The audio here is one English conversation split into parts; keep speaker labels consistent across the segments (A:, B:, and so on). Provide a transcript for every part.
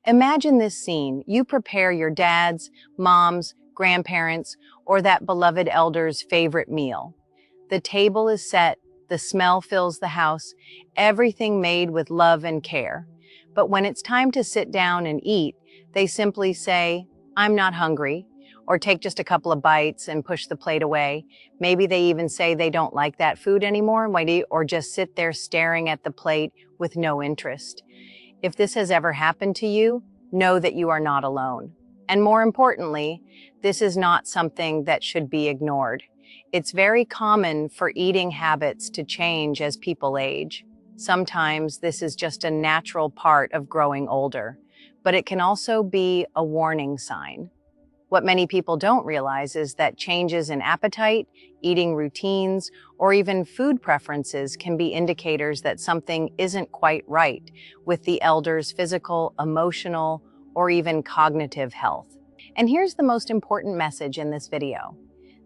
A: Imagine this scene. You prepare your dad's, mom's, grandparents, or that beloved elder's favorite meal. The table is set, the smell fills the house, everything made with love and care. But when it's time to sit down and eat, they simply say, "I'm not hungry," or take just a couple of bites and push the plate away. Maybe they even say they don't like that food anymore, or just sit there staring at the plate with no interest. If this has ever happened to you, know that you are not alone. And more importantly, this is not something that should be ignored. It's very common for eating habits to change as people age. Sometimes this is just a natural part of growing older, but it can also be a warning sign. What many people don't realize is that changes in appetite, eating routines, or even food preferences can be indicators that something isn't quite right with the elder's physical, emotional, or even cognitive health. And here's the most important message in this video.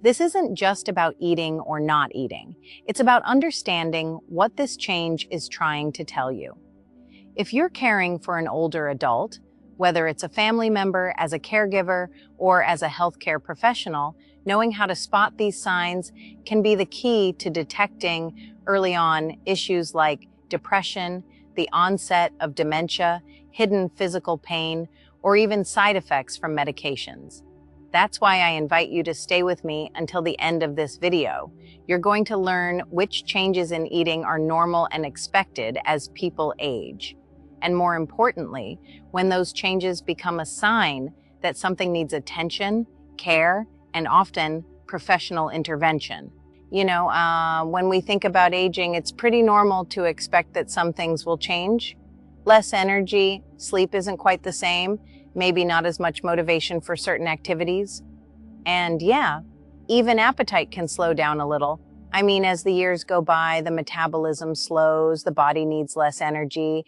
A: This isn't just about eating or not eating. It's about understanding what this change is trying to tell you. If you're caring for an older adult, whether it's a family member, as a caregiver, or as a healthcare professional, knowing how to spot these signs can be the key to detecting early on issues like depression, the onset of dementia, hidden physical pain, or even side effects from medications. That's why I invite you to stay with me until the end of this video. You're going to learn which changes in eating are normal and expected as people age. And more importantly, when those changes become a sign that something needs attention, care, and often professional intervention. When we think about aging, it's pretty normal to expect that some things will change. Less energy, sleep isn't quite the same, maybe not as much motivation for certain activities. And yeah, even appetite can slow down a little. As the years go by, the metabolism slows, the body needs less energy.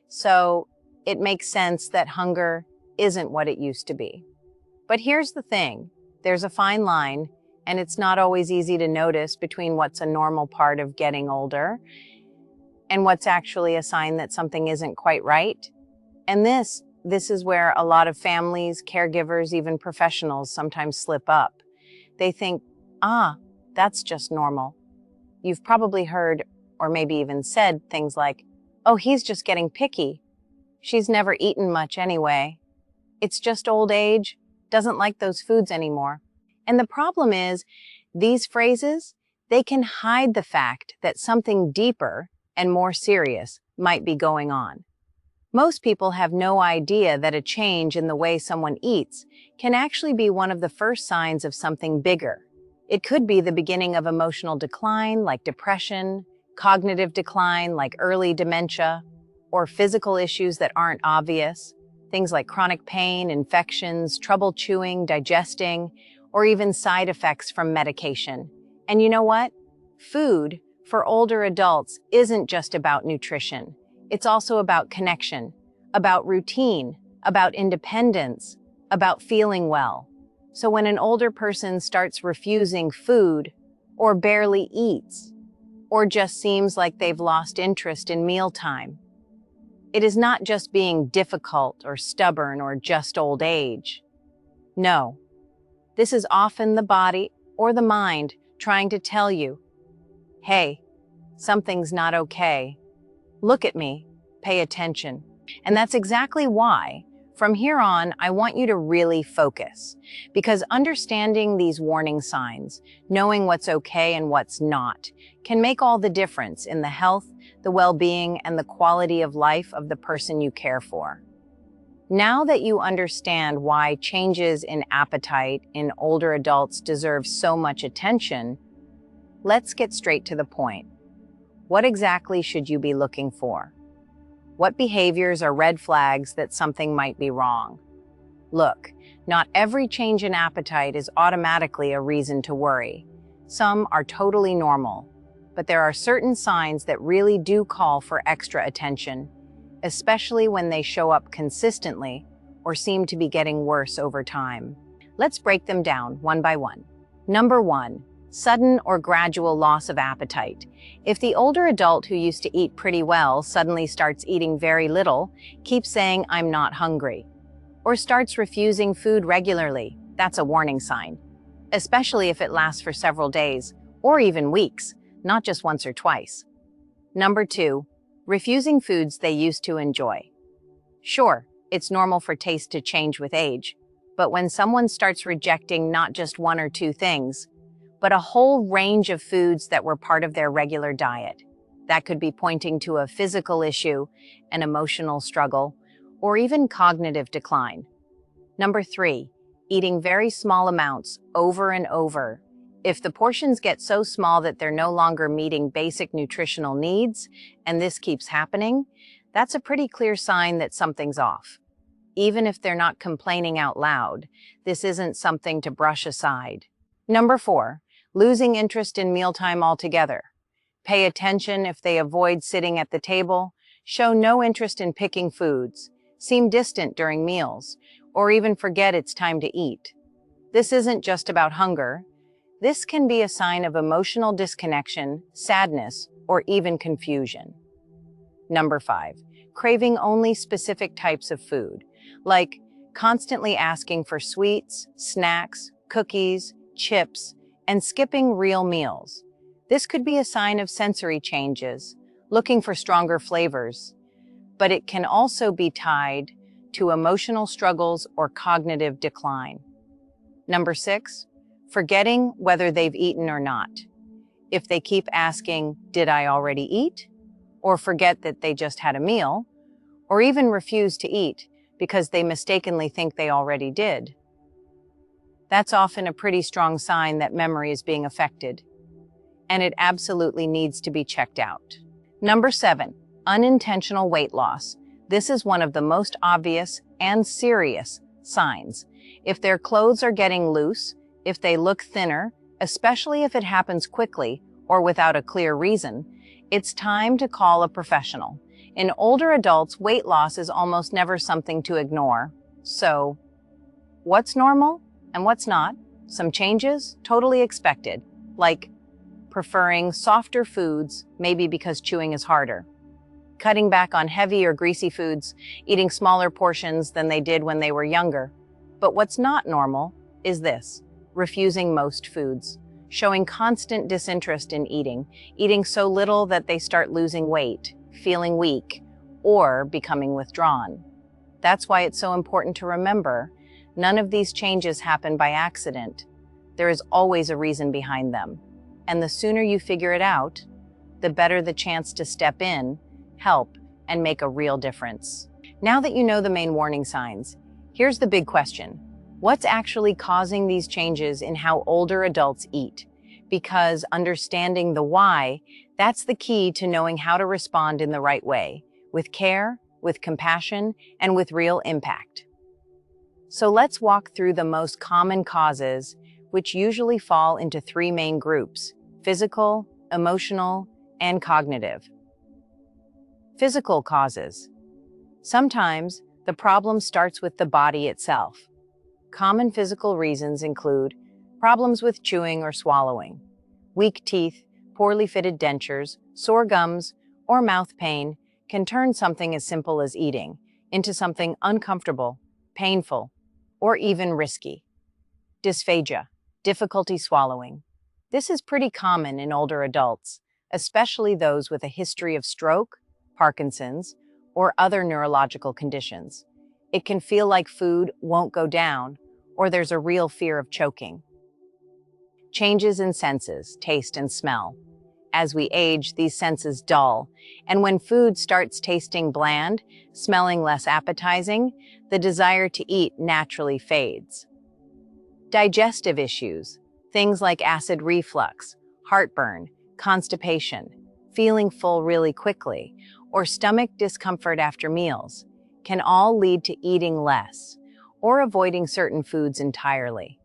A: So it makes sense that hunger isn't what it used to be. But here's the thing, there's a fine line, and it's not always easy to notice between what's a normal part of getting older and what's actually a sign that something isn't quite right. And this is where a lot of families, caregivers, even professionals sometimes slip up. They think, that's just normal. You've probably heard, or maybe even said, things like, "Oh, he's just getting picky. She's never eaten much anyway. It's just old age, doesn't like those foods anymore." And the problem is, these phrases, they can hide the fact that something deeper and more serious might be going on. Most people have no idea that a change in the way someone eats can actually be one of the first signs of something bigger. It could be the beginning of emotional decline, like depression, cognitive decline like early dementia, or physical issues that aren't obvious, things like chronic pain, infections, trouble chewing, digesting, or even side effects from medication. And you know what? Food for older adults isn't just about nutrition. It's also about connection, about routine, about independence, about feeling well. So when an older person starts refusing food, or barely eats, or just seems like they've lost interest in mealtime, it is not just being difficult or stubborn or just old age. No, this is often the body or the mind trying to tell you, "Hey, something's not okay. Look at me, pay attention." And that's exactly why, from here on, I want you to really focus, because understanding these warning signs, knowing what's okay and what's not, can make all the difference in the health, the well-being, and the quality of life of the person you care for. Now that you understand why changes in appetite in older adults deserve so much attention, let's get straight to the point. What exactly should you be looking for? What behaviors are red flags that something might be wrong? Look, not every change in appetite is automatically a reason to worry. Some are totally normal, but there are certain signs that really do call for extra attention, especially when they show up consistently or seem to be getting worse over time. Let's break them down one by one. Number 1, sudden or gradual loss of appetite. If the older adult who used to eat pretty well suddenly starts eating very little, keeps saying, "I'm not hungry," or starts refusing food regularly, that's a warning sign, especially if it lasts for several days or even weeks, not just once or twice. Number 2, refusing foods they used to enjoy. Sure, it's normal for taste to change with age, but when someone starts rejecting not just one or two things, but a whole range of foods that were part of their regular diet, that could be pointing to a physical issue, an emotional struggle, or even cognitive decline. Number 3, eating very small amounts over and over. If the portions get so small that they're no longer meeting basic nutritional needs, and this keeps happening, that's a pretty clear sign that something's off. Even if they're not complaining out loud, this isn't something to brush aside. Number 4, losing interest in mealtime altogether. Pay attention if they avoid sitting at the table, show no interest in picking foods, seem distant during meals, or even forget it's time to eat. This isn't just about hunger. This can be a sign of emotional disconnection, sadness, or even confusion. Number 5, craving only specific types of food, like constantly asking for sweets, snacks, cookies, chips, and skipping real meals. This could be a sign of sensory changes, looking for stronger flavors, but it can also be tied to emotional struggles or cognitive decline. Number 6, forgetting whether they've eaten or not. If they keep asking, "Did I already eat?" or forget that they just had a meal, or even refuse to eat because they mistakenly think they already did, that's often a pretty strong sign that memory is being affected, and it absolutely needs to be checked out. Number 7, unintentional weight loss. This is one of the most obvious and serious signs. If their clothes are getting loose, if they look thinner, especially if it happens quickly or without a clear reason, it's time to call a professional. In older adults, weight loss is almost never something to ignore. So, what's normal and what's not? Some changes, totally expected, like preferring softer foods, maybe because chewing is harder, cutting back on heavy or greasy foods, eating smaller portions than they did when they were younger. But what's not normal is this: refusing most foods, showing constant disinterest in eating so little that they start losing weight, feeling weak, or becoming withdrawn. That's why it's so important to remember, none of these changes happen by accident. There is always a reason behind them. And the sooner you figure it out, the better the chance to step in, help, and make a real difference. Now that you know the main warning signs, here's the big question. What's actually causing these changes in how older adults eat? Because understanding the why, that's the key to knowing how to respond in the right way, with care, with compassion, and with real impact. So let's walk through the most common causes, which usually fall into 3 main groups: physical, emotional, and cognitive. Physical causes. Sometimes the problem starts with the body itself. Common physical reasons include problems with chewing or swallowing, weak teeth, poorly fitted dentures, sore gums, or mouth pain can turn something as simple as eating into something uncomfortable, painful, or even risky. Dysphagia, difficulty swallowing. This is pretty common in older adults, especially those with a history of stroke, Parkinson's, or other neurological conditions. It can feel like food won't go down, or there's a real fear of choking. Changes in senses, taste and smell. As we age, these senses dull, and when food starts tasting bland, smelling less appetizing, the desire to eat naturally fades. Digestive issues, things like acid reflux, heartburn, constipation, feeling full really quickly, or stomach discomfort after meals, can all lead to eating less or avoiding certain foods entirely.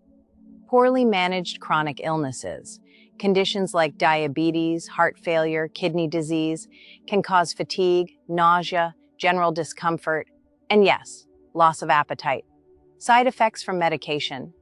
A: Poorly managed chronic illnesses, conditions like diabetes, heart failure, kidney disease, can cause fatigue, nausea, general discomfort, and yes, loss of appetite. Side effects from medication.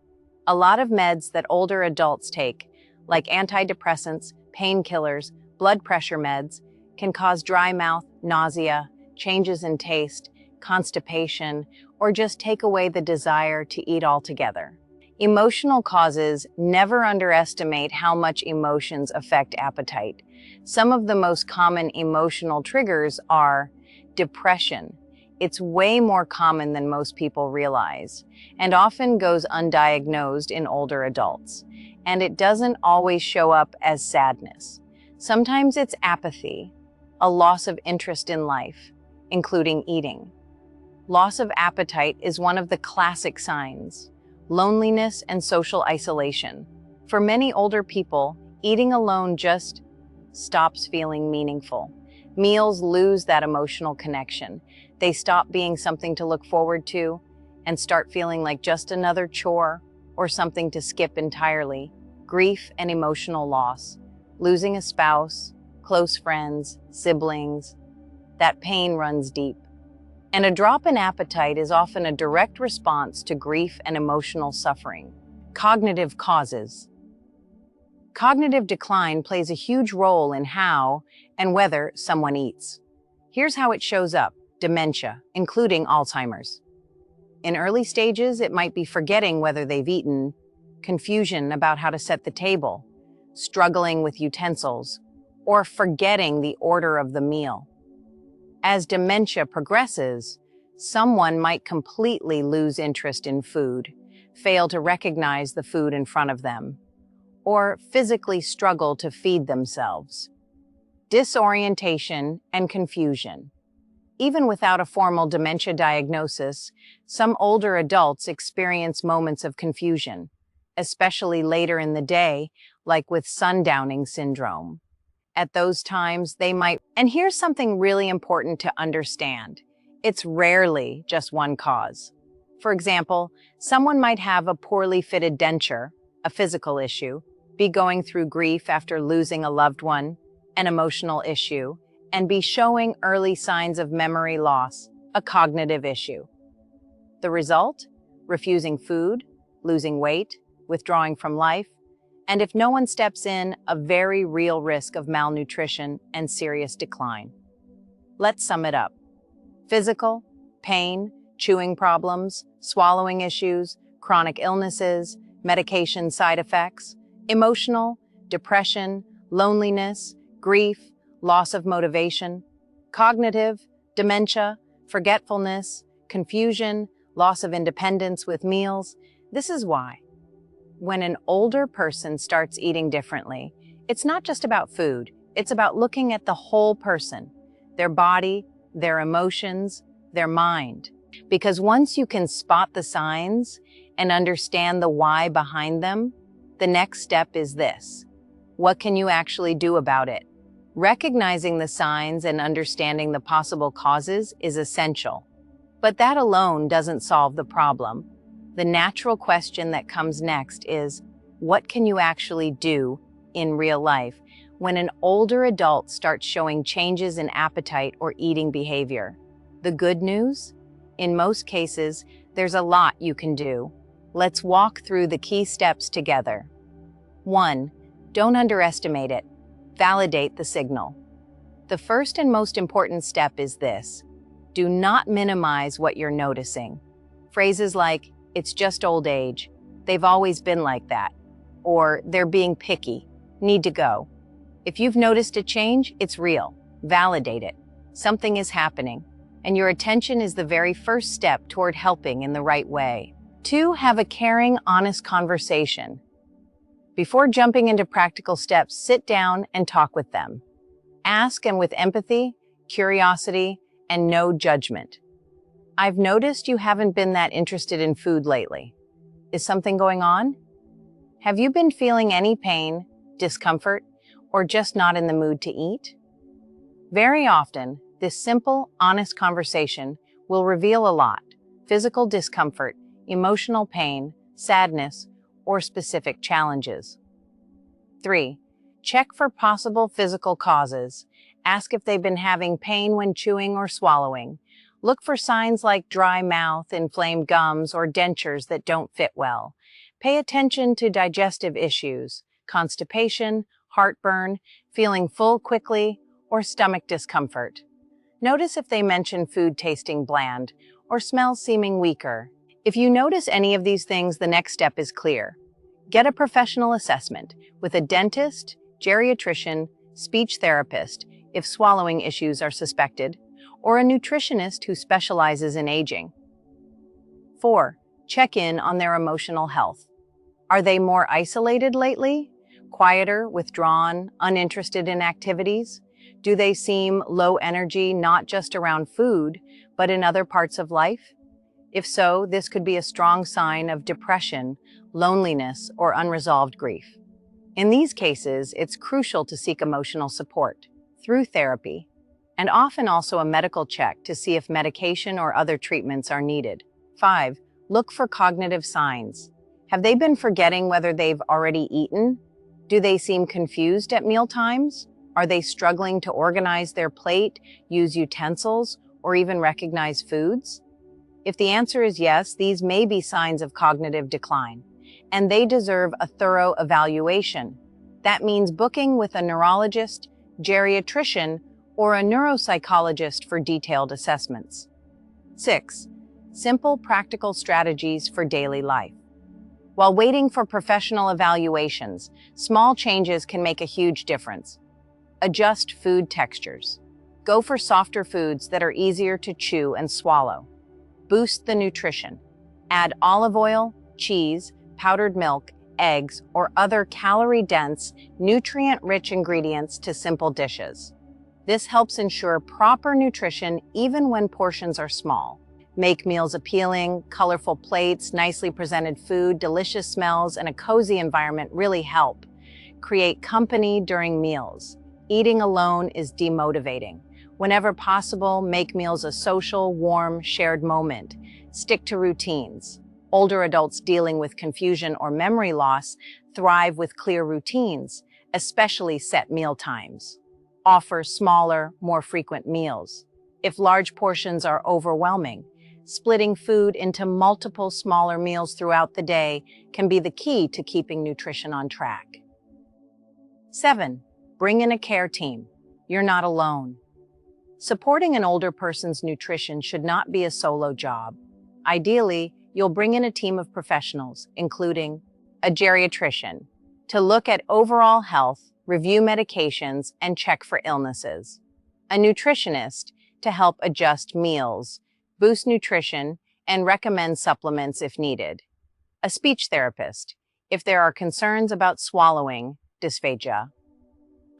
A: A lot of meds that older adults take, like antidepressants, painkillers, blood pressure meds, can cause dry mouth, nausea, changes in taste, constipation, or just take away the desire to eat altogether. Emotional causes never underestimate how much emotions affect appetite. Some of the most common emotional triggers are depression. It's way more common than most people realize, and often goes undiagnosed in older adults. And it doesn't always show up as sadness. Sometimes it's apathy, a loss of interest in life, including eating. Loss of appetite is one of the classic signs. Loneliness and social isolation. For many older people, eating alone just stops feeling meaningful. Meals lose that emotional connection. They stop being something to look forward to and start feeling like just another chore or something to skip entirely. Grief and emotional loss. Losing a spouse, close friends, siblings. That pain runs deep. And a drop in appetite is often a direct response to grief and emotional suffering. Cognitive causes. Cognitive decline plays a huge role in how and whether someone eats. Here's how it shows up: dementia, including Alzheimer's. In early stages, it might be forgetting whether they've eaten, confusion about how to set the table, struggling with utensils, or forgetting the order of the meal. As dementia progresses, someone might completely lose interest in food, fail to recognize the food in front of them, or physically struggle to feed themselves. Disorientation and confusion. Even without a formal dementia diagnosis, some older adults experience moments of confusion, especially later in the day, like with sundowning syndrome. At those times, they might. And here's something really important to understand. It's rarely just one cause. For example, someone might have a poorly fitted denture, a physical issue, be going through grief after losing a loved one, an emotional issue, and be showing early signs of memory loss, a cognitive issue. The result? Refusing food, losing weight, withdrawing from life, and if no one steps in, a very real risk of malnutrition and serious decline. Let's sum it up. Physical, pain, chewing problems, swallowing issues, chronic illnesses, medication side effects. Emotional, depression, loneliness, grief, loss of motivation. Cognitive, dementia, forgetfulness, confusion, loss of independence with meals. This is why. When an older person starts eating differently, it's not just about food, it's about looking at the whole person, their body, their emotions, their mind. Because once you can spot the signs and understand the why behind them, the next step is this: what can you actually do about it? Recognizing the signs and understanding the possible causes is essential. But that alone doesn't solve the problem. The natural question that comes next is, what can you actually do in real life when an older adult starts showing changes in appetite or eating behavior? The good news? In most cases, there's a lot you can do. Let's walk through the key steps together. 1. Don't underestimate it. Validate the signal. The first and most important step is this: do not minimize what you're noticing. Phrases like, "It's just old age," "They've always been like that," or "They're being picky," need to go. If you've noticed a change, it's real. Validate it. Something is happening, and your attention is the very first step toward helping in the right way. 2. Have a caring, honest conversation. Before jumping into practical steps, sit down and talk with them. Ask, and with empathy, curiosity, and no judgment. "I've noticed you haven't been that interested in food lately. Is something going on? Have you been feeling any pain, discomfort, or just not in the mood to eat?" Very often, this simple, honest conversation will reveal a lot: physical discomfort, emotional pain, sadness, or specific challenges. 3. Check for possible physical causes. Ask if they've been having pain when chewing or swallowing. Look for signs like dry mouth, inflamed gums, or dentures that don't fit well. Pay attention to digestive issues, constipation, heartburn, feeling full quickly, or stomach discomfort. Notice if they mention food tasting bland or smells seeming weaker. If you notice any of these things, the next step is clear. Get a professional assessment with a dentist, geriatrician, speech therapist if swallowing issues are suspected, or a nutritionist who specializes in aging. 4. Check in on their emotional health. Are they more isolated lately? Quieter, withdrawn, uninterested in activities? Do they seem low energy not just around food, but in other parts of life? If so, this could be a strong sign of depression, loneliness, or unresolved grief. In these cases, it's crucial to seek emotional support through therapy, and often also a medical check to see if medication or other treatments are needed. 5. Look for cognitive signs. Have they been forgetting whether they've already eaten? Do they seem confused at meal times? Are they struggling to organize their plate, use utensils, or even recognize foods? If the answer is yes, these may be signs of cognitive decline, and they deserve a thorough evaluation. That means booking with a neurologist, geriatrician, or a neuropsychologist for detailed assessments. 6. Simple, practical strategies for daily life. While waiting for professional evaluations, small changes can make a huge difference. Adjust food textures. Go for softer foods that are easier to chew and swallow. Boost the nutrition. Add olive oil, cheese, powdered milk, eggs, or other calorie-dense, nutrient-rich ingredients to simple dishes. This helps ensure proper nutrition even when portions are small. Make meals appealing. Colorful plates, nicely presented food, delicious smells, and a cozy environment really help. Create company during meals. Eating alone is demotivating. Whenever possible, make meals a social, warm, shared moment. Stick to routines. Older adults dealing with confusion or memory loss thrive with clear routines, especially set meal times. Offer smaller, more frequent meals. If large portions are overwhelming, splitting food into multiple smaller meals throughout the day can be the key to keeping nutrition on track. 7. Bring in a care team. You're not alone. Supporting an older person's nutrition should not be a solo job. Ideally, you'll bring in a team of professionals, including a geriatrician, to look at overall health, review medications, and check for illnesses. A nutritionist to help adjust meals, boost nutrition, and recommend supplements if needed. A speech therapist, if there are concerns about swallowing, dysphagia.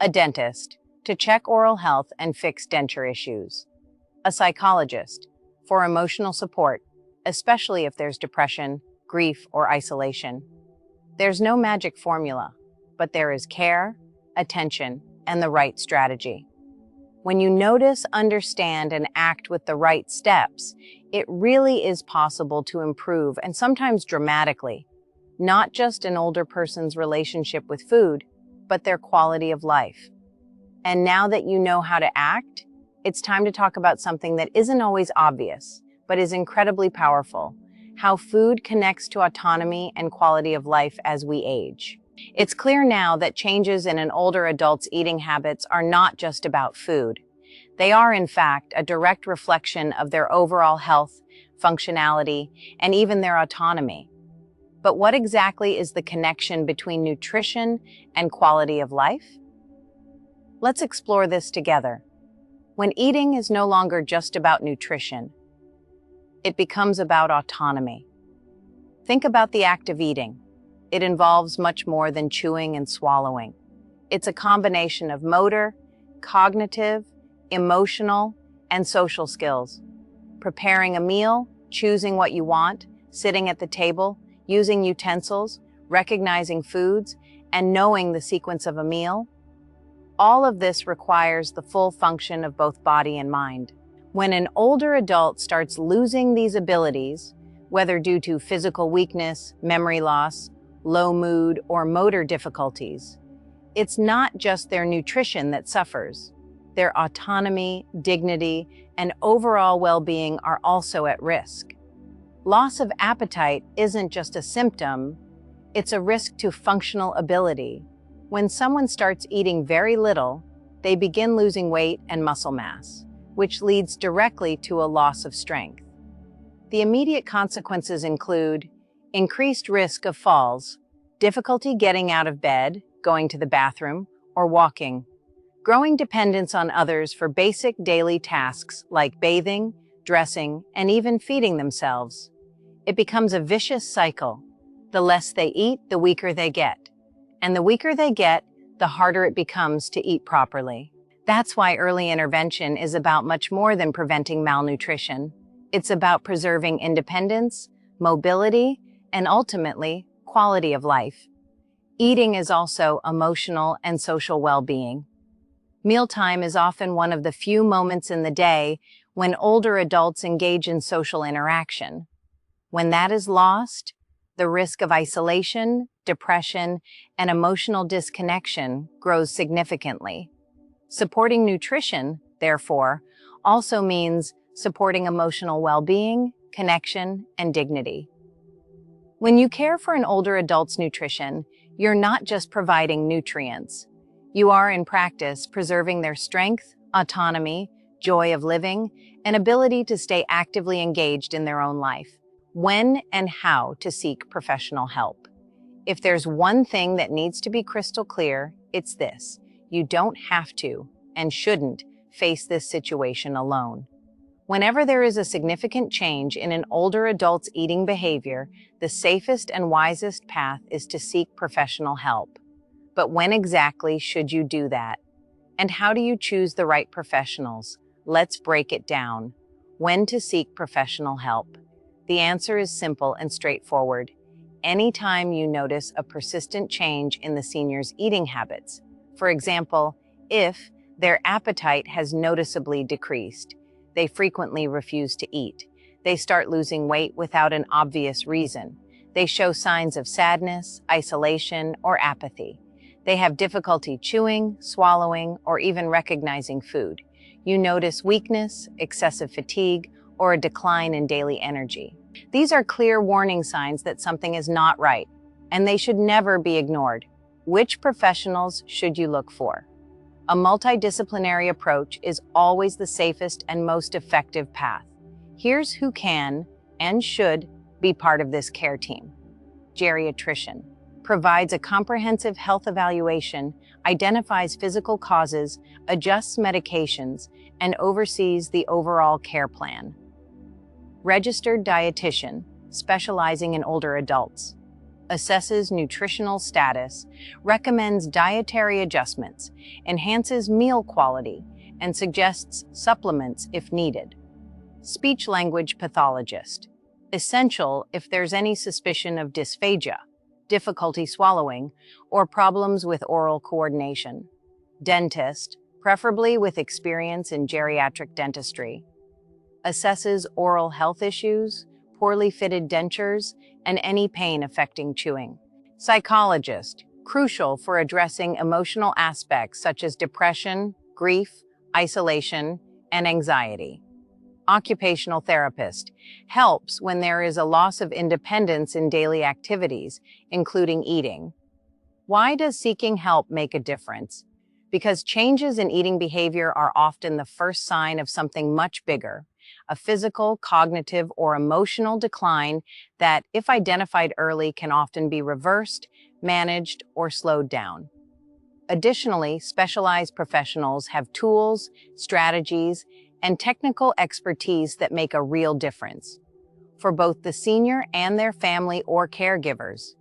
A: A dentist, to check oral health and fix denture issues. A psychologist, for emotional support, especially if there's depression, grief, or isolation. There's no magic formula, but there is care, attention, and the right strategy. When you notice, understand, and act with the right steps, it really is possible to improve, and sometimes dramatically, not just an older person's relationship with food, but their quality of life. And now that you know how to act, it's time to talk about something that isn't always obvious, but is incredibly powerful: how food connects to autonomy and quality of life as we age. It's clear now that changes in an older adult's eating habits are not just about food. They are, in fact, a direct reflection of their overall health, functionality, and even their autonomy. But what exactly is the connection between nutrition and quality of life? Let's explore this together. When eating is no longer just about nutrition, it becomes about autonomy. Think about the act of eating. It involves much more than chewing and swallowing. It's a combination of motor, cognitive, emotional, and social skills. Preparing a meal, choosing what you want, sitting at the table, using utensils, recognizing foods, and knowing the sequence of a meal. All of this requires the full function of both body and mind. When an older adult starts losing these abilities, whether due to physical weakness, memory loss, low mood, or motor difficulties, it's not just their nutrition that suffers. Their autonomy, dignity, and overall well-being are also at risk. Loss of appetite isn't just a symptom, it's a risk to functional ability. When someone starts eating very little, they begin losing weight and muscle mass, which leads directly to a loss of strength. The immediate consequences include increased risk of falls, difficulty getting out of bed, going to the bathroom, or walking, growing dependence on others for basic daily tasks like bathing, dressing, and even feeding themselves. It becomes a vicious cycle. The less they eat, the weaker they get. And the weaker they get, the harder it becomes to eat properly. That's why early intervention is about much more than preventing malnutrition. It's about preserving independence, mobility, and ultimately, quality of life. Eating is also emotional and social well-being. Mealtime is often one of the few moments in the day when older adults engage in social interaction. When that is lost, the risk of isolation, depression, and emotional disconnection grows significantly. Supporting nutrition, therefore, also means supporting emotional well-being, connection, and dignity. When you care for an older adult's nutrition, you're not just providing nutrients. You are, in practice, preserving their strength, autonomy, joy of living, and ability to stay actively engaged in their own life. When and how to seek professional help. If there's one thing that needs to be crystal clear, it's this: you don't have to and shouldn't face this situation alone. Whenever there is a significant change in an older adult's eating behavior, the safest and wisest path is to seek professional help. But when exactly should you do that? And how do you choose the right professionals? Let's break it down. When to seek professional help? The answer is simple and straightforward. Anytime you notice a persistent change in the senior's eating habits. For example, if their appetite has noticeably decreased, they frequently refuse to eat, they start losing weight without an obvious reason, they show signs of sadness, isolation, or apathy, they have difficulty chewing, swallowing, or even recognizing food, you notice weakness, excessive fatigue, or a decline in daily energy. These are clear warning signs that something is not right, and they should never be ignored. Which professionals should you look for? A multidisciplinary approach is always the safest and most effective path. Here's who can and should be part of this care team. Geriatrician provides a comprehensive health evaluation, identifies physical causes, adjusts medications, and oversees the overall care plan. Registered dietitian, specializing in older adults, assesses nutritional status, recommends dietary adjustments, enhances meal quality, and suggests supplements if needed. Speech-language pathologist, essential if there's any suspicion of dysphagia, difficulty swallowing, or problems with oral coordination. Dentist, preferably with experience in geriatric dentistry, assesses oral health issues, poorly fitted dentures, and any pain affecting chewing. Psychologist, crucial for addressing emotional aspects such as depression, grief, isolation, and anxiety. Occupational therapist, helps when there is a loss of independence in daily activities, including eating. Why does seeking help make a difference? Because changes in eating behavior are often the first sign of something much bigger, a physical, cognitive, or emotional decline that, if identified early, can often be reversed, managed, or slowed down. Additionally, specialized professionals have tools, strategies, and technical expertise that make a real difference for both the senior and their family or caregivers.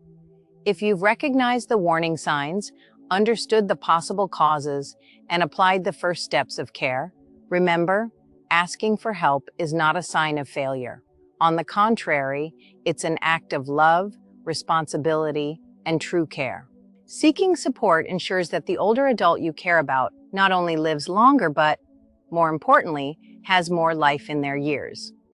A: If you've recognized the warning signs, understood the possible causes, and applied the first steps of care, remember, asking for help is not a sign of failure. On the contrary, it's an act of love, responsibility, and true care. Seeking support ensures that the older adult you care about not only lives longer, but, more importantly, has more life in their years.